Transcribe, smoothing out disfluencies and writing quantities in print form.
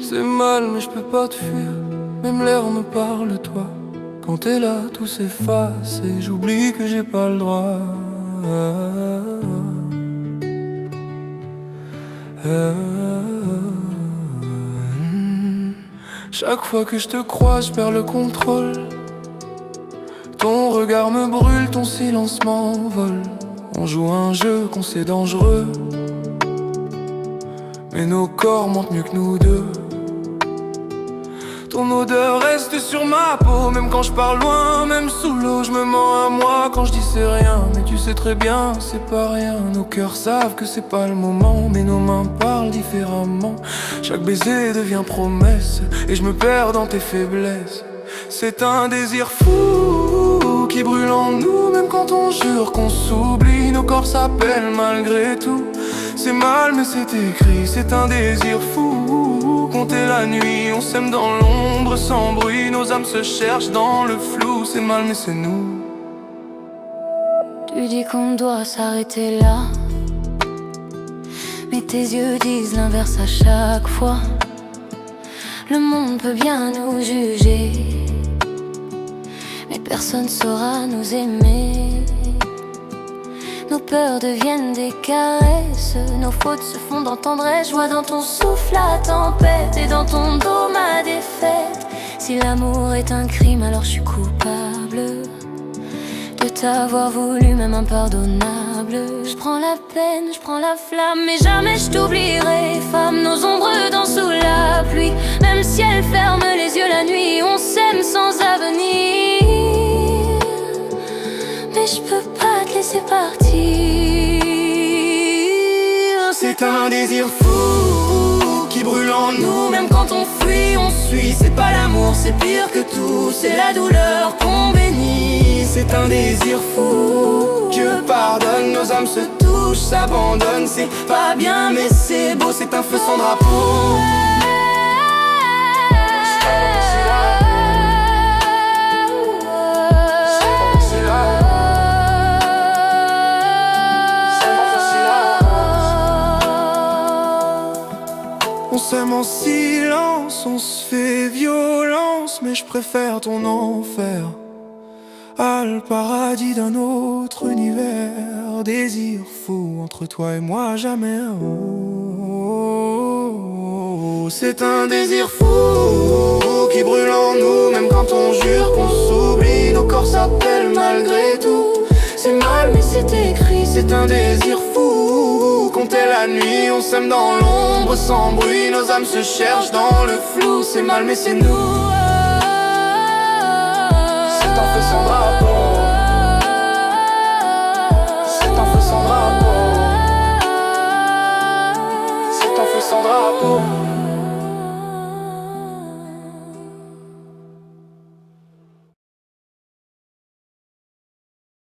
C'est mal mais je peux pas te fuir. Même l'air me parle de toi. Quand t'es là tout s'efface et j'oublie que j'ai pas le droit. Chaque fois que je te croise, je perds le contrôle. Ton regard me brûle, ton silence m'envole. On joue un jeu qu'on sait dangereux, mais nos corps mentent mieux que nous deux. Ton odeur reste sur ma peau, même quand je pars loin, même sous l'eau. Je me mens à moi quand je dis c'est rien, mais tu sais très bien, c'est pas rien. Nos cœurs savent que c'est pas le moment, mais nos mains parlent différemment. Chaque baiser devient promesse, et je me perds dans tes faiblesses. C'est un désir fou qui brûle en nous, même quand on jure qu'on s'oublie. Nos corps s'appellent malgré tout. C'est mal mais c'est écrit, c'est un désir fou. Compter la nuit, on s'aime dans l'ombre sans bruit. Nos âmes se cherchent dans le flou. C'est mal mais c'est nous. Tu dis qu'on doit s'arrêter là, mais tes yeux disent l'inverse à chaque fois. Le monde peut bien nous juger, mais personne saura nous aimer. Nos peurs deviennent des caresses, nos fautes se font dans tendresse. Je vois dans ton souffle la tempête et dans ton dos ma défaite. Si l'amour est un crime, alors je suis coupable de t'avoir voulu, même impardonnable. Je prends la peine, je prends la flamme, mais jamais je t'oublierai, femme. Nos ombres dansent sous la pluie, même si elles ferment les yeux la nuit. On s'aime sans avenir, mais je peux pas te laisser partir. C'est un désir fou qui brûle en nous, même quand on fuit, on suit. C'est pas l'amour, c'est pire que tout, c'est la douleur qu'on bénit. C'est un désir fou, Dieu pardonne, nos âmes se touchent, s'abandonnent. C'est pas bien mais c'est beau, c'est un feu sans drapeau. On s'aime en silence, on se fait violence, mais je préfère ton enfer à le paradis d'un autre univers. Désir fou entre toi et moi, jamais un oh. C'est un désir fou qui brûle en nous, même quand on jure qu'on s'oublie. Nos corps s'appellent malgré tout. C'est mal mais c'est écrit, c'est un désir fou. Compter la nuit, on s'aime dans l'ombre sans bruit. Nos âmes se cherchent dans le flou. C'est mal mais c'est nous. C'est un feu sans drapeau. C'est un feu sans drapeau. C'est un feu sans drapeau.